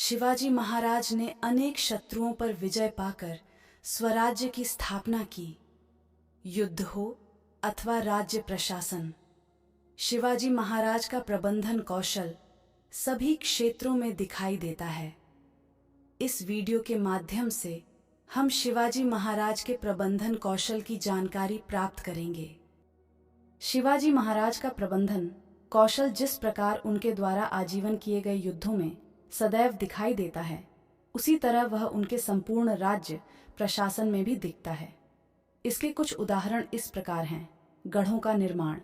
शिवाजी महाराज ने अनेक शत्रुओं पर विजय पाकर स्वराज्य की स्थापना की। युद्ध हो अथवा राज्य प्रशासन, शिवाजी महाराज का प्रबंधन कौशल सभी क्षेत्रों में दिखाई देता है। इस वीडियो के माध्यम से हम शिवाजी महाराज के प्रबंधन कौशल की जानकारी प्राप्त करेंगे। शिवाजी महाराज का प्रबंधन कौशल जिस प्रकार उनके द्वारा आजीवन किए गए युद्धों में सदैव दिखाई देता है, उसी तरह वह उनके संपूर्ण राज्य प्रशासन में भी दिखता है। इसके कुछ उदाहरण इस प्रकार हैं। गढ़ों का निर्माण,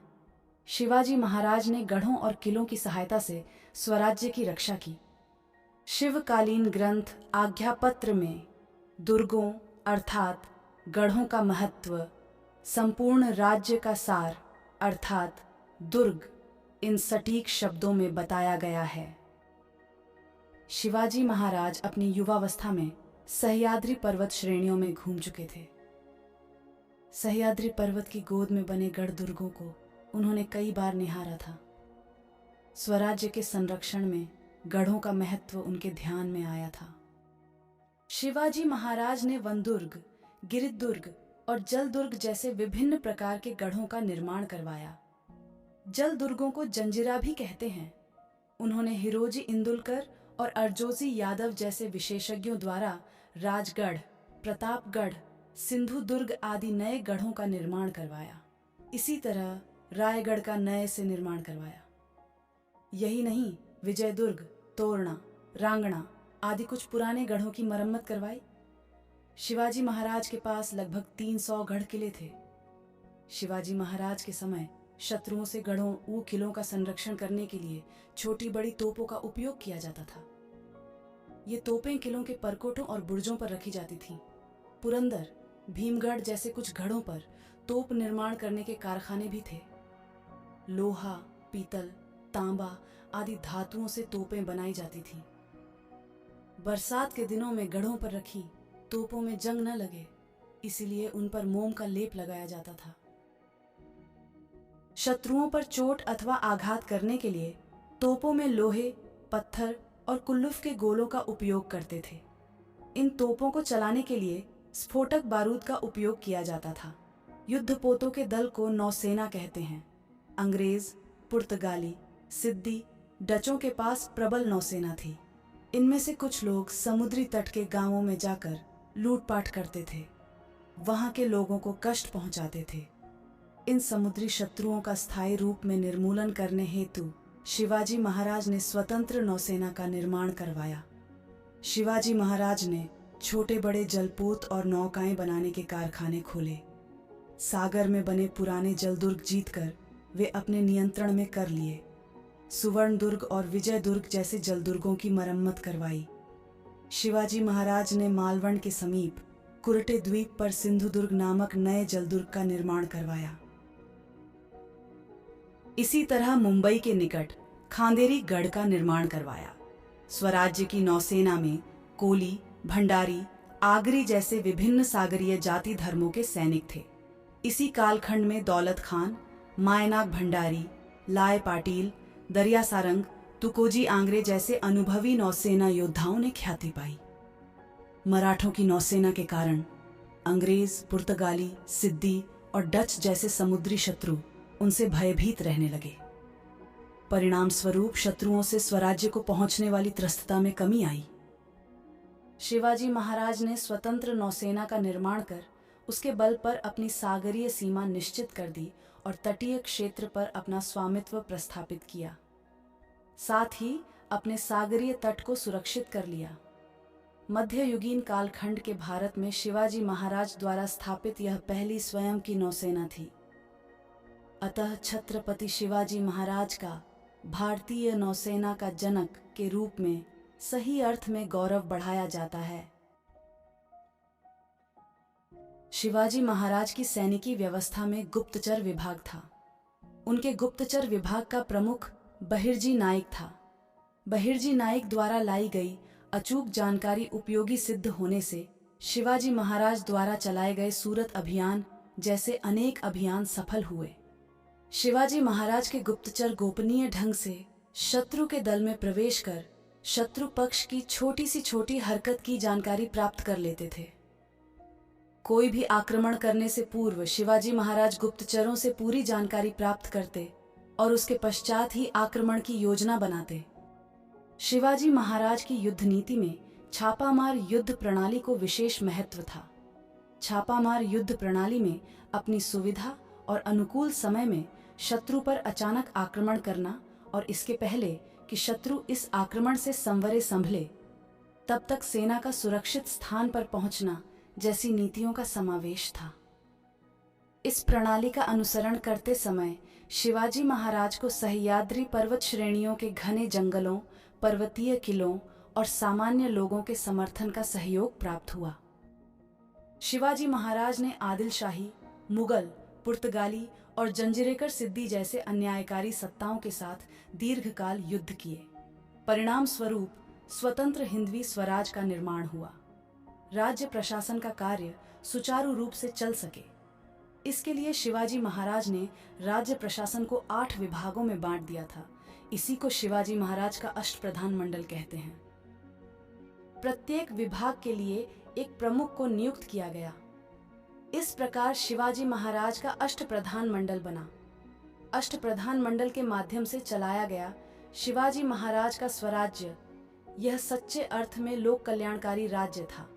शिवाजी महाराज ने गढ़ों और किलों की सहायता से स्वराज्य की रक्षा की। शिवकालीन ग्रंथ आज्ञापत्र में दुर्गों अर्थात गढ़ों का महत्व, संपूर्ण राज्य का सार अर्थात दुर्ग, इन सटीक शब्दों में बताया गया है। शिवाजी महाराज अपनी युवावस्था में सह्याद्री पर्वत श्रेणियों में घूम चुके थे। सह्याद्री पर्वत की गोद में बने गढ़ दुर्गों को उन्होंने कई बार निहारा था। स्वराज्य के संरक्षण में गढ़ों का महत्व उनके ध्यान में आया था। शिवाजी महाराज ने वनदुर्ग, गिरिदुर्ग और जलदुर्ग जैसे विभिन्न प्रकार के गढ़ों का निर्माण करवाया। जल दुर्गों को जंजीरा भी कहते हैं। उन्होंने हिरोजी इंदुलकर और अर्जोजी यादव जैसे विशेषज्ञों द्वारा राजगढ़, प्रतापगढ़, सिंधु दुर्ग आदि नए गढ़ों का निर्माण करवाया। इसी तरह रायगढ़ का नए से निर्माण करवाया। यही नहीं, विजयदुर्ग, तोरणा, रांगणा आदि कुछ पुराने गढ़ों की मरम्मत करवाई। शिवाजी महाराज के पास लगभग 300 गढ़ किले थे। शिवाजी महाराज के समय शत्रुओं से गढ़ों व किलों का संरक्षण करने के लिए छोटी बड़ी तोपों का उपयोग किया जाता था। ये तोपें किलों के परकोटों और बुर्जों पर रखी जाती थीं। पुरंदर, भीमगढ़ जैसे कुछ गढ़ों पर तोप निर्माण करने के कारखाने भी थे। लोहा, पीतल, तांबा आदि धातुओं से तोपें बनाई जाती थीं। बरसात के दिनों में गढ़ों पर रखी तोपों में जंग न लगे, इसलिए उन पर मोम का लेप लगाया जाता था। शत्रुओं पर चोट अथवा आघात करने के लिए तोपों में लोहे, पत्थर और कुल्लुफ के गोलों का उपयोग करते थे। इन तोपों को चलाने के लिए स्फोटक बारूद का उपयोग किया जाता था। युद्धपोतों के दल को नौसेना कहते हैं। अंग्रेज, पुर्तगाली, सिद्दी, डचों के पास प्रबल नौसेना थी। इनमें से कुछ लोग समुद्री तट के गांवों में जाकर लूटपाट करते थे, वहां के लोगों को कष्ट पहुंचाते थे। इन समुद्री शत्रुओं का स्थायी रूप में निर्मूलन करने हेतु शिवाजी महाराज ने स्वतंत्र नौसेना का निर्माण करवाया। शिवाजी महाराज ने छोटे बड़े जलपोत और नौकाएं बनाने के कारखाने खोले। सागर में बने पुराने जलदुर्ग जीतकर वे अपने नियंत्रण में कर लिए। सुवर्ण दुर्ग और विजय दुर्ग जैसे जलदुर्गों की मरम्मत करवाई। शिवाजी महाराज ने मालवण के समीप कुरटे द्वीप पर सिंधु दुर्ग नामक नए जलदुर्ग का निर्माण करवाया। इसी तरह मुंबई के निकट खांदेरी गढ़ का निर्माण करवाया। स्वराज्य की नौसेना में कोली, भंडारी, आगरी जैसे विभिन्न सागरीय जाति धर्मों के सैनिक थे। इसी कालखंड में दौलत खान, मायनाक भंडारी, लाय पाटिल, दरिया सारंग, तुकोजी आंग्रे जैसे अनुभवी नौसेना योद्धाओं ने ख्याति पाई। मराठों की नौसेना के कारण अंग्रेज, पुर्तगाली, सिद्दी और डच जैसे समुद्री शत्रु उनसे भयभीत रहने लगे। परिणाम स्वरूप शत्रुओं से स्वराज्य को पहुंचने वाली त्रस्तता में कमी आई। शिवाजी महाराज ने स्वतंत्र नौसेना का निर्माण कर उसके बल पर अपनी सागरीय सीमा निश्चित कर दी और तटीय क्षेत्र पर अपना स्वामित्व प्रस्थापित किया। साथ ही अपने सागरीय तट को सुरक्षित कर लिया। मध्ययुगीन कालखंड के भारत में शिवाजी महाराज द्वारा स्थापित यह पहली स्वयं की नौसेना थी। अतः छत्रपति शिवाजी महाराज का भारतीय नौसेना का जनक के रूप में सही अर्थ में गौरव बढ़ाया जाता है। शिवाजी महाराज की सैनिकी व्यवस्था में गुप्तचर विभाग था। उनके गुप्तचर विभाग का प्रमुख बहिर्जी नाइक था। बहिर्जी नाइक द्वारा लाई गई अचूक जानकारी उपयोगी सिद्ध होने से शिवाजी महाराज द्वारा चलाए गए सूरत अभियान जैसे अनेक अभियान सफल हुए। शिवाजी महाराज के गुप्तचर गोपनीय ढंग से शत्रु के दल में प्रवेश कर शत्रु पक्ष की छोटी से छोटी हरकत की जानकारी प्राप्त कर लेते थे। कोई भी आक्रमण करने से पूर्व शिवाजी महाराज गुप्तचरों से पूरी जानकारी प्राप्त करते और उसके पश्चात ही आक्रमण की योजना बनाते। शिवाजी महाराज की युद्ध नीति में छापामार युद्ध प्रणाली को विशेष महत्व था। छापामार युद्ध प्रणाली में अपनी सुविधा और अनुकूल समय में शत्रु पर अचानक आक्रमण करना और इसके पहले कि शत्रु इस आक्रमण से संवरे संभले तब तक सेना का सुरक्षित स्थान पर पहुंचना जैसी नीतियों का समावेश था। इस प्रणाली का अनुसरण करते समय शिवाजी महाराज को सह्याद्री पर्वत श्रेणियों के घने जंगलों, पर्वतीय किलों और सामान्य लोगों के समर्थन का सहयोग प्राप्त हुआ। शिवाजी महाराज ने आदिल शाही, मुगल, पुर्तगाली और जंजीरेकर सिद्दी जैसे अन्यायकारी सत्ताओं के साथ दीर्घकाल युद्ध किए। परिणाम स्वरूप स्वतंत्र हिंदवी स्वराज का निर्माण हुआ। राज्य प्रशासन का कार्य सुचारू रूप से चल सके, इसके लिए शिवाजी महाराज ने राज्य प्रशासन को 8 विभागों में बांट दिया था। इसी को शिवाजी महाराज का अष्टप्रधान मंडल कहते हैं। प्रत्येक विभाग के लिए एक प्रमुख को नियुक्त किया गया। इस प्रकार शिवाजी महाराज का अष्टप्रधान मंडल बना। अष्टप्रधान मंडल के माध्यम से चलाया गया शिवाजी महाराज का स्वराज्य यह सच्चे अर्थ में लोक कल्याणकारी राज्य था।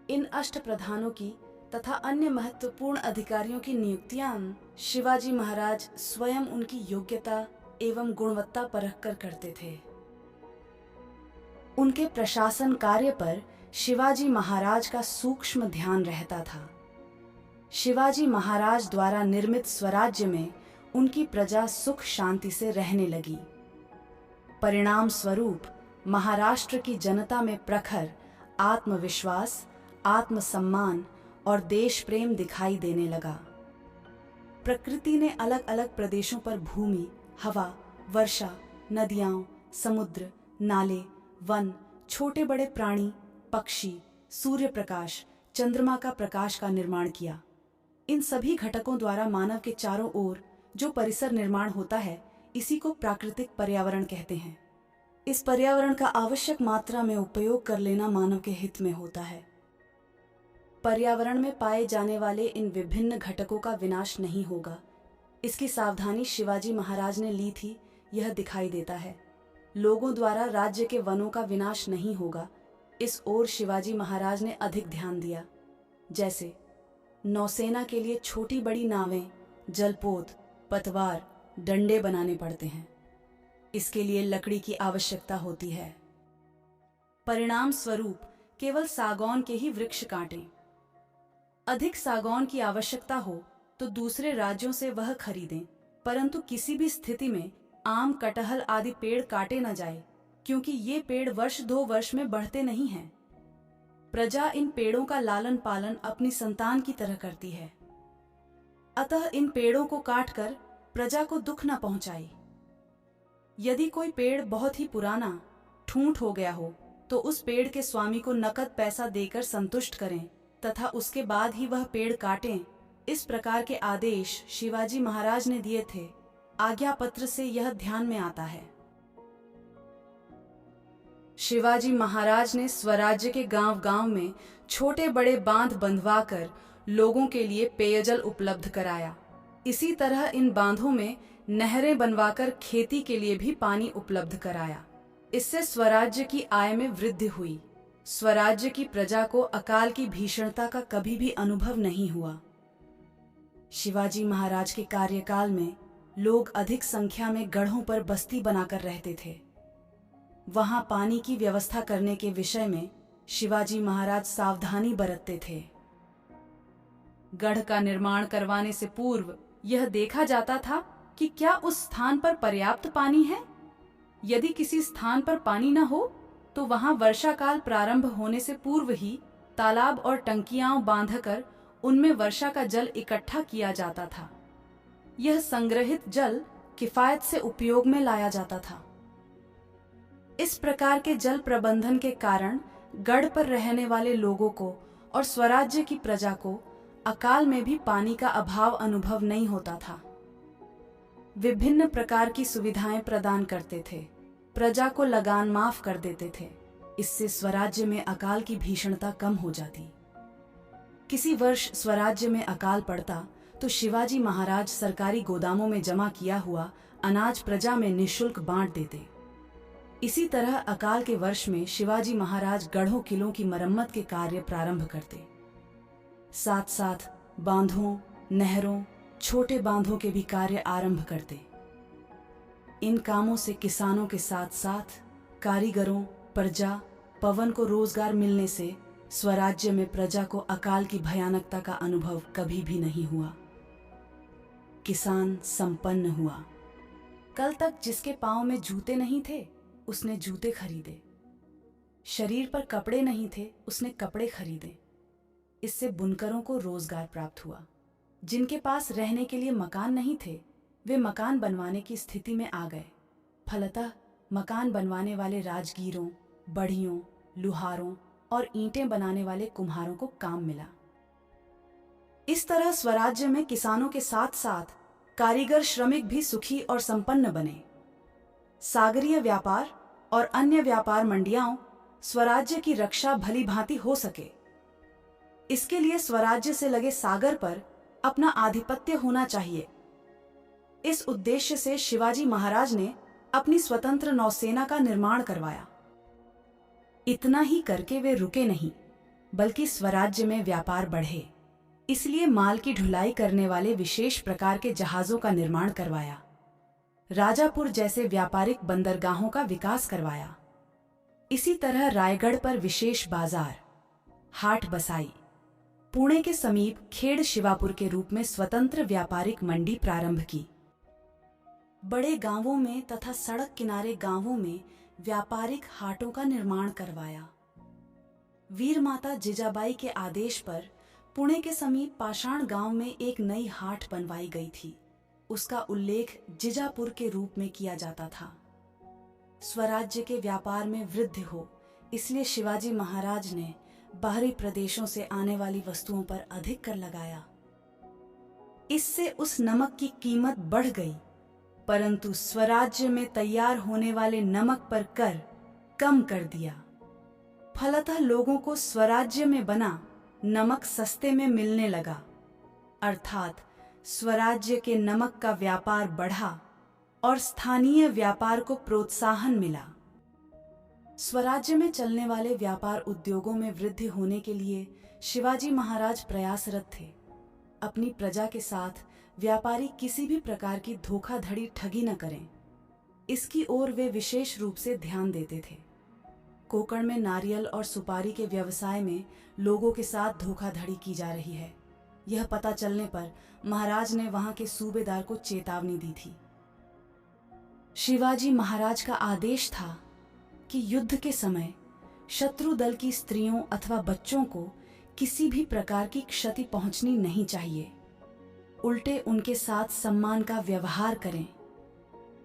इन अष्टप्रधानों की तथा अन्य महत्वपूर्ण अधिकारियों की नियुक्तियां शिवाजी महाराज स्वयं उनकी योग्यता एवं गुणवत्ता परखकर करते थे। उनके प्रशासन कार्य पर शिवाजी महाराज का सूक्ष्म ध्यान रहता था। शिवाजी महाराज द्वारा निर्मित स्वराज्य में उनकी प्रजा सुख शांति से रहने लगी। परिणाम स्वरूप महाराष्ट्र की जनता में प्रखर आत्मविश्वास, आत्मसम्मान और देश प्रेम दिखाई देने लगा। प्रकृति ने अलग अलग प्रदेशों पर भूमि, हवा, वर्षा, नदियां, समुद्र, नाले, वन, छोटे बड़े प्राणी, पक्षी, सूर्य प्रकाश, चंद्रमा का प्रकाश का निर्माण किया। इन सभी घटकों द्वारा मानव के चारों ओर जो परिसर निर्माण होता है, इसी को प्राकृतिक पर्यावरण कहते हैं। इस पर्यावरण का आवश्यक मात्रा में उपयोग कर लेना मानव के हित में होता है। पर्यावरण में पाए जाने वाले इन विभिन्न घटकों का विनाश नहीं होगा, इसकी सावधानी शिवाजी महाराज ने ली थी, यह दिखाई देता है। लोगों द्वारा राज्य के वनों का विनाश नहीं होगा, इस ओर शिवाजी महाराज ने अधिक ध्यान दिया। जैसे नौसेना के लिए छोटी बड़ी नावें, जलपोत, पतवार, डंडे बनाने पड़ते हैं। इसके लिए लकड़ी की आवश्यकता होती है। परिणाम स्वरूप केवल सागौन के ही वृक्ष काटें। अधिक सागौन की आवश्यकता हो तो दूसरे राज्यों से वह खरीदें, परंतु किसी भी स्थिति में आम, कटहल आदि पेड़ काटे न जाए, क्योंकि ये पेड़ वर्ष 2 वर्ष में बढ़ते नहीं हैं। प्रजा इन पेड़ों का लालन पालन अपनी संतान की तरह करती है, अतः इन पेड़ों को काटकर प्रजा को दुख न पहुंचाए। यदि कोई पेड़ बहुत ही पुराना, ठूंठ हो गया हो, तो उस पेड़ के स्वामी को नकद पैसा देकर संतुष्ट करें तथा उसके बाद ही वह पेड़ काटें। इस प्रकार के आदेश शिवाजी महाराज ने दिए थे। आज्ञा पत्र से यह ध्यान में आता है। शिवाजी महाराज ने स्वराज्य के गांव-गांव में छोटे बड़े बांध बंधवाकर लोगों के लिए पेयजल उपलब्ध कराया। इसी तरह इन बांधों में नहरें बनवाकर खेती के लिए भी पानी उपलब्ध कराया। इससे स्वराज्य की आय में वृद्धि हुई। स्वराज्य की प्रजा को अकाल की भीषणता का कभी भी अनुभव नहीं हुआ। शिवाजी महाराज के कार्यकाल में लोग अधिक संख्या में गढ़ों पर बस्ती बनाकर रहते थे। वहां पानी की व्यवस्था करने के विषय में शिवाजी महाराज सावधानी बरतते थे। गढ़ का निर्माण करवाने से पूर्व यह देखा जाता था कि क्या उस स्थान पर पर्याप्त पानी है। यदि किसी स्थान पर पानी न हो तो वहां वर्षा काल प्रारंभ होने से पूर्व ही तालाब और टंकियां बांधकर उनमें वर्षा का जल इकट्ठा किया जाता था। यह संग्रहित जल किफायत से उपयोग में लाया जाता था। इस प्रकार के जल प्रबंधन के कारण गढ़ पर रहने वाले लोगों को और स्वराज्य की प्रजा को अकाल में भी पानी का अभाव अनुभव नहीं होता था। विभिन्न प्रकार की सुविधाएं प्रदान करते थे। प्रजा को लगान माफ कर देते थे। इससे स्वराज्य में अकाल की भीषणता कम हो जाती। किसी वर्ष स्वराज्य में अकाल पड़ता तो शिवाजी महाराज सरकारी गोदामों में जमा किया हुआ अनाज प्रजा में निःशुल्क बांट देते। इसी तरह अकाल के वर्ष में शिवाजी महाराज गढ़ों किलों की मरम्मत के कार्य प्रारंभ करते। साथ साथ बांधों, नहरों, छोटे बांधों के भी कार्य आरंभ करते। इन कामों से किसानों के साथ साथ कारीगरों, प्रजा, पवन को रोजगार मिलने से स्वराज्य में प्रजा को अकाल की भयानकता का अनुभव कभी भी नहीं हुआ। किसान संपन्न हुआ। कल तक जिसके पांव में जूते नहीं थे उसने जूते खरीदे, शरीर पर कपड़े नहीं थे उसने कपड़े खरीदे। इससे बुनकरों को रोजगार प्राप्त हुआ। जिनके पास रहने के लिए मकान नहीं थे वे मकान बनवाने की स्थिति में आ गए। फलतः मकान बनवाने वाले राजगीरों, बढ़ियों, लुहारों और ईंटें बनाने वाले कुम्हारों को काम मिला। इस तरह स्वराज्य में किसानों के साथ साथ कारीगर श्रमिक भी सुखी और संपन्न बने। सागरीय व्यापार और अन्य व्यापार मंडियाओं स्वराज्य की रक्षा भली भांति हो सके, इसके लिए स्वराज्य से लगे सागर पर अपना आधिपत्य होना चाहिए। इस उद्देश्य से शिवाजी महाराज ने अपनी स्वतंत्र नौसेना का निर्माण करवाया। इतना ही करके वे रुके नहीं, बल्कि स्वराज्य में व्यापार बढ़े, इसलिए माल की ढुलाई करने वाले विशेष प्रकार के जहाजों का निर्माण करवाया। राजापुर जैसे व्यापारिक बंदरगाहों का विकास करवाया। इसी तरह रायगढ़ पर विशेष बाजार, हाट बसाई। पुणे के समीप खेड़ शिवापुर के रूप में स्वतंत्र व्यापारिक मंडी प्रारंभ की। बड़े गांवों में तथा सड़क किनारे गांवों में व्यापारिक हाटों का निर्माण करवाया। वीर माता जिजाबाई के आदेश पर पुणे के समीप पाषाण गांव में एक नई हाट बनवाई गई थी। उसका उल्लेख जिजापुर के रूप में किया जाता था। स्वराज्य के व्यापार में वृद्धि हो, इसलिए शिवाजी महाराज ने बाहरी प्रदेशों से आने वाली वस्तुओं पर अधिक कर लगाया। इससे उस नमक की कीमत बढ़ गई, परंतु स्वराज्य में तैयार होने वाले नमक पर कर कम कर दिया। फलतः लोगों को स्वराज्य में बना नमक सस्ते में मिलने लगा, अर्थात स्वराज्य के नमक का व्यापार बढ़ा और स्थानीय व्यापार को प्रोत्साहन मिला। स्वराज्य में चलने वाले व्यापार उद्योगों में वृद्धि होने के लिए शिवाजी महाराज प्रयासरत थे। अपनी प्रजा के साथ व्यापारी किसी भी प्रकार की धोखाधड़ी ठगी न करें, इसकी ओर वे विशेष रूप से ध्यान देते थे। कोकण में नारियल और सुपारी के व्यवसाय में लोगों के साथ धोखाधड़ी की जा रही है। यह पता चलने पर महाराज ने वहां के सूबेदार को चेतावनी दी थी। शिवाजी महाराज का आदेश था कि युद्ध के समय शत्रु दल की स्त्रियों अथवा बच्चों को किसी भी प्रकार की क्षति पहुंचनी नहीं चाहिए। उल्टे उनके साथ सम्मान का व्यवहार करें।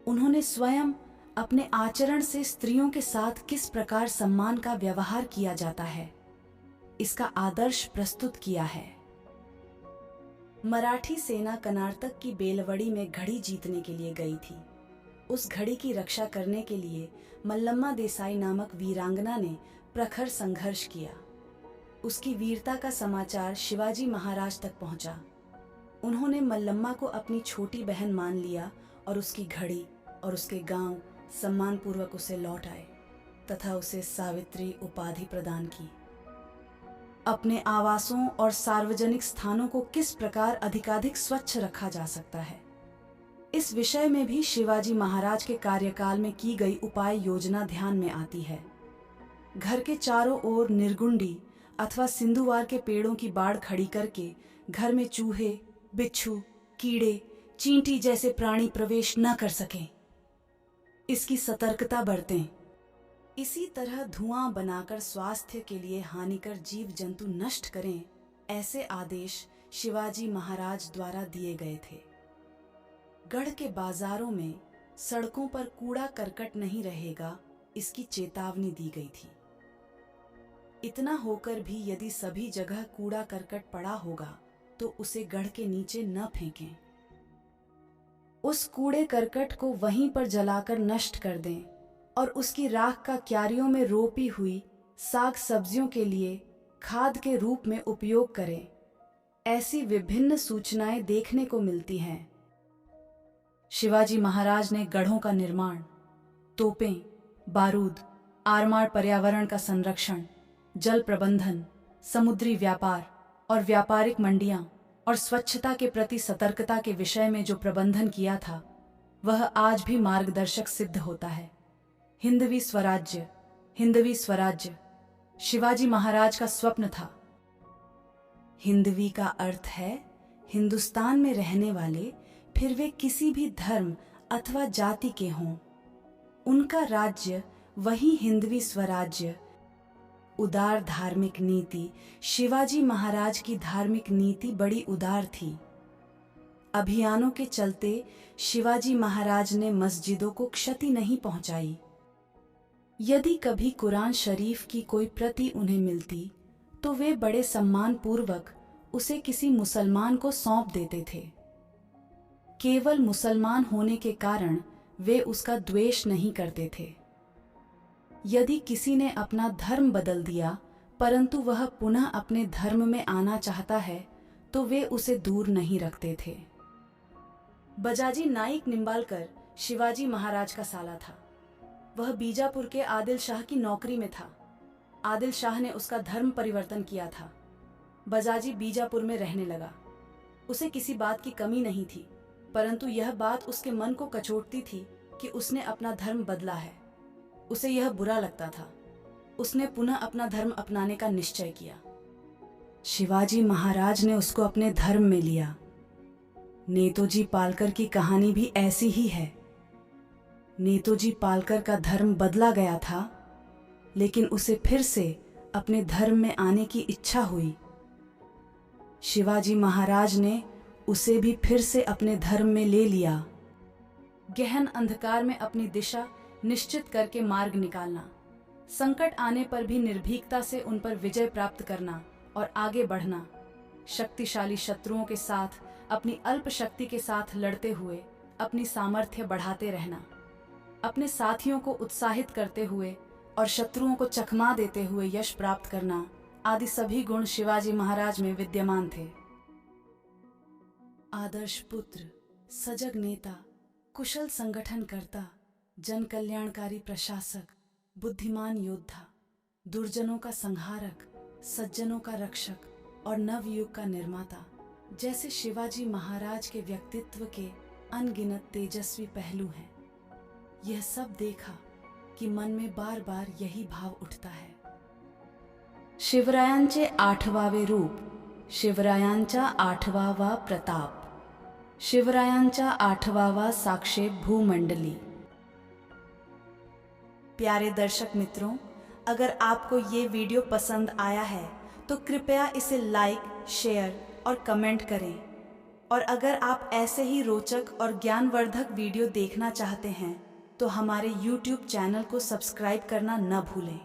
उन्होंने स्वयं अपने आचरण से स्त्रियों के साथ किस प्रकार सम्मान का व्यवहार किया जाता है, इसका आदर्श प्रस्तुत किया है। मराठी सेना कर्नाटक की बेलवड़ी में घड़ी जीतने के लिए गई थी। उस घड़ी की रक्षा करने के लिए मल्लम्मा देसाई नामक वीरांगना ने प्रखर संघर्ष किया। उसकी वीरता का समाचार शिवाजी महाराज तक पहुंचा। उन्होंने मल्लम्मा को अपनी छोटी बहन मान लिया और उसकी घड़ी और उसके गांव सम्मानपूर्वक उसे लौट आए तथा उसे सावित्री उपाधि प्रदान की। अपने आवासों और सार्वजनिक स्थानों को किस प्रकार अधिकाधिक स्वच्छ रखा जा सकता है, इस विषय में भी शिवाजी महाराज के कार्यकाल में की गई उपाय योजना ध्यान में आती है। घर के चारों ओर निर्गुंडी अथवा सिंधुवार के पेड़ों की बाड़ खड़ी करके घर में चूहे, बिच्छू, कीड़े, चींटी जैसे प्राणी प्रवेश न कर सकें, इसकी सतर्कता बरतें। इसी तरह धुआं बनाकर स्वास्थ्य के लिए हानिकर जीव जंतु नष्ट करें, ऐसे आदेश शिवाजी महाराज द्वारा दिए गए थे। गढ़ के बाजारों में सड़कों पर कूड़ा करकट नहीं रहेगा, इसकी चेतावनी दी गई थी। इतना होकर भी यदि सभी जगह कूड़ा करकट पड़ा होगा तो उसे गढ़ के नीचे न फेंकें। उस कूड़े करकट को वहीं पर जलाकर नष्ट कर दें। और उसकी राख का क्यारियों में रोपी हुई साग सब्जियों के लिए खाद के रूप में उपयोग करें। ऐसी विभिन्न सूचनाएं देखने को मिलती हैं। शिवाजी महाराज ने गढ़ों का निर्माण, तोपें, बारूद, आरमार पर्यावरण का संरक्षण, जल प्रबंधन, समुद्री व्यापार और व्यापारिक मंडियां और स्वच्छता के प्रति सतर्कता के विषय में जो प्रबंधन किया था, वह आज भी मार्गदर्शक सिद्ध होता है। हिंदवी स्वराज्य, हिंदवी स्वराज्य शिवाजी महाराज का स्वप्न था। हिंदवी का अर्थ है हिंदुस्तान में रहने वाले, फिर वे किसी भी धर्म अथवा जाति के हों। उनका राज्य वही हिंदवी स्वराज्य। उदार धार्मिक नीति, शिवाजी महाराज की धार्मिक नीति बड़ी उदार थी। अभियानों के चलते शिवाजी महाराज ने मस्जिदों को क्षति नहीं पहुंचाई। यदि कभी कुरान शरीफ की कोई प्रति उन्हें मिलती तो वे बड़े सम्मान पूर्वक उसे किसी मुसलमान को सौंप देते थे। केवल मुसलमान होने के कारण वे उसका द्वेष नहीं करते थे। यदि किसी ने अपना धर्म बदल दिया परंतु वह पुनः अपने धर्म में आना चाहता है तो वे उसे दूर नहीं रखते थे। बजाजी नाइक निंबालकर शिवाजी महाराज का साला था। वह बीजापुर के आदिल शाह की नौकरी में था। आदिल शाह ने उसका धर्म परिवर्तन किया था। बजाजी बीजापुर में रहने लगा। उसे किसी बात की कमी नहीं थी, परंतु यह बात उसके मन को कचोटती थी कि उसने अपना धर्म बदला है। उसे यह बुरा लगता था। उसने पुनः अपना धर्म अपनाने का निश्चय किया। शिवाजी महाराज ने उसको अपने धर्म में लिया। नेतोजी पालकर की कहानी भी ऐसी ही है। नेतोजी पालकर का धर्म बदला गया था, लेकिन उसे फिर से अपने धर्म में आने की इच्छा हुई। शिवाजी महाराज ने उसे भी फिर से अपने धर्म में ले लिया। गहन अंधकार में अपनी दिशा निश्चित करके मार्ग निकालना, संकट आने पर भी निर्भीकता से उन पर विजय प्राप्त करना और आगे बढ़ना, शक्तिशाली शत्रुओं के साथ अपनी अल्प शक्ति के साथ लड़ते हुए अपनी सामर्थ्य बढ़ाते रहना, अपने साथियों को उत्साहित करते हुए और शत्रुओं को चकमा देते हुए यश प्राप्त करना आदि सभी गुण शिवाजी महाराज में विद्यमान थे। आदर्श पुत्र, सजग नेता, कुशल संगठनकर्ता, जन कल्याणकारी प्रशासक, बुद्धिमान योद्धा, दुर्जनों का संहारक, सज्जनों का रक्षक और नवयुग का निर्माता, जैसे शिवाजी महाराज के व्यक्तित्व के अनगिनत तेजस्वी पहलू हैं। यह सब देखा कि मन में बार बार यही भाव उठता है। शिवरायांचे 8वावे रूप, शिवरायांचा 8वावा प्रताप, शिवरायांचा 8वावा साक्षेप भूमंडली। प्यारे दर्शक मित्रों, अगर आपको ये वीडियो पसंद आया है तो कृपया इसे लाइक, शेयर और कमेंट करें। और अगर आप ऐसे ही रोचक और ज्ञानवर्धक वीडियो देखना चाहते हैं तो हमारे YouTube चैनल को सब्सक्राइब करना न भूलें।